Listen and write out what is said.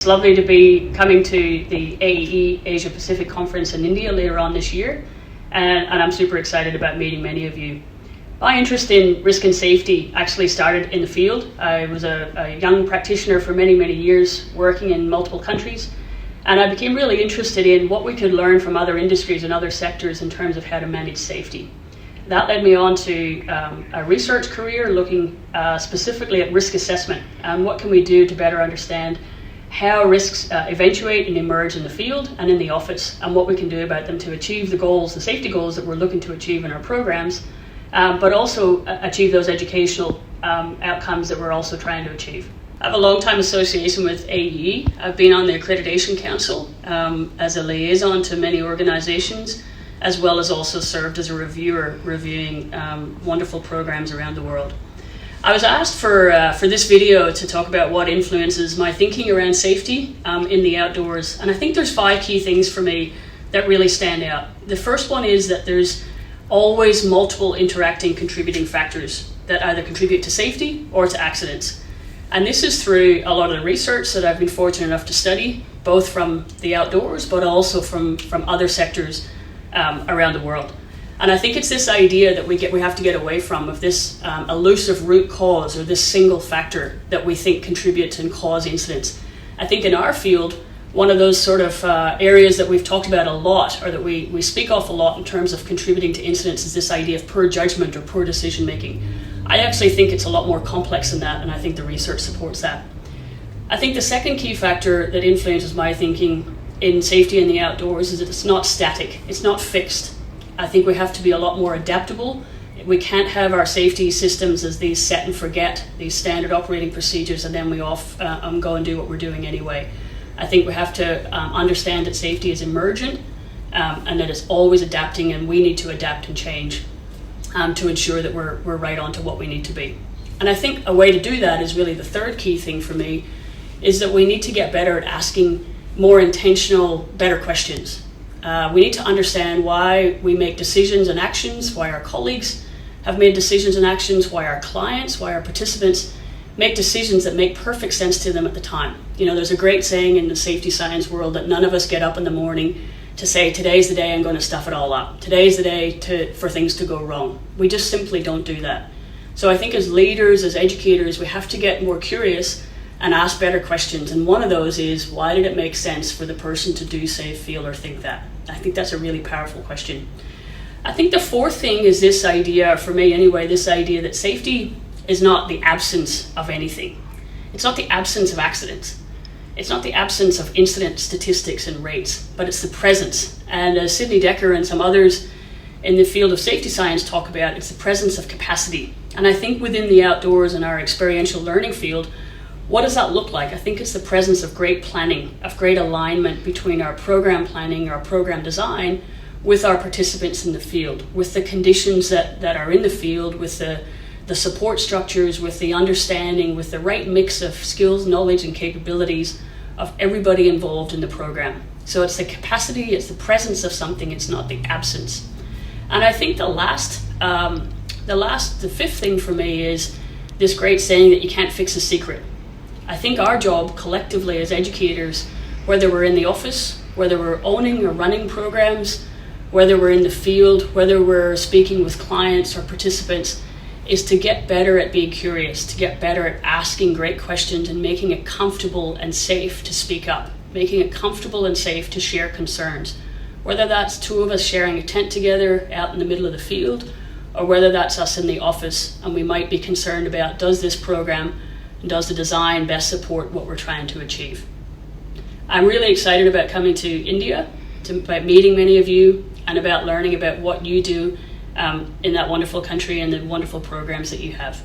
It's lovely to be coming to the AEE Asia Pacific Conference in India later on this year, and I'm super excited about meeting many of you. My interest in risk and safety actually started in the field. I was a young practitioner for many years, working in multiple countries, and I became really interested in what we could learn from other industries and other sectors in terms of how to manage safety. That led me on to a research career looking specifically at risk assessment and what can we do to better understand how risks eventuate and emerge in the field and in the office, and what we can do about them to achieve the goals, the safety goals that we're looking to achieve in our programs, but also achieve those educational outcomes that we're also trying to achieve. I have a long time association with AEE. I've been on the Accreditation Council as a liaison to many organizations, as well as also served as a reviewer reviewing wonderful programs around the world. I was asked for this video to talk about what influences my thinking around safety in the outdoors, and I think there's 5 key things for me that really stand out. The first one is that there's always multiple interacting contributing factors that either contribute to safety or to accidents. And this is through a lot of the research that I've been fortunate enough to study, both from the outdoors but also from other sectors around the world. And I think it's this idea that we have to get away from, of this elusive root cause or this single factor that we think contributes and cause incidents. I think in our field, one of those sort of areas that we've talked about a lot, or that we speak of a lot in terms of contributing to incidents, is this idea of poor judgment or poor decision making. I actually think it's a lot more complex than that, and I think the research supports that. I think the second key factor that influences my thinking in safety in the outdoors is that it's not static, it's not fixed. I think we have to be a lot more adaptable. We can't have our safety systems as these set and forget, these standard operating procedures, and then we go and do what we're doing anyway. I think we have to understand that safety is emergent and that it's always adapting, and we need to adapt and change to ensure that we're right on to what we need to be. And I think a way to do that is really the third key thing for me, is that we need to get better at asking more intentional, better questions. We need to understand why we make decisions and actions, why our colleagues have made decisions and actions, why our clients, why our participants make decisions that make perfect sense to them at the time. You know, there's a great saying in the safety science world that none of us get up in the morning to say, today's the day I'm going to stuff it all up. Today's the day for things to go wrong. We just simply don't do that. So I think as leaders, as educators, we have to get more curious and ask better questions. And one of those is, why did it make sense for the person to do, say, feel, or think that? I think that's a really powerful question. I think the fourth thing is this idea, for me anyway, this idea that safety is not the absence of anything. It's not the absence of accidents. It's not the absence of incident statistics and rates, but it's the presence. And as Sidney Dekker and some others in the field of safety science talk about, it's the presence of capacity. And I think within the outdoors and our experiential learning field, what does that look like? I think it's the presence of great planning, of great alignment between our program planning, our program design, with our participants in the field, with the conditions that are in the field, with the support structures, with the understanding, with the right mix of skills, knowledge, and capabilities of everybody involved in the program. So it's the capacity, it's the presence of something, it's not the absence. And I think the fifth thing for me is this great saying that you can't fix a secret. I think our job collectively as educators, whether we're in the office, whether we're owning or running programs, whether we're in the field, whether we're speaking with clients or participants, is to get better at being curious, to get better at asking great questions and making it comfortable and safe to speak up, making it comfortable and safe to share concerns. Whether that's 2 of us sharing a tent together out in the middle of the field, or whether that's us in the office and we might be concerned about, does this program and does the design best support what we're trying to achieve? I'm really excited about coming to India, about meeting many of you, and about learning about what you do in that wonderful country and the wonderful programs that you have.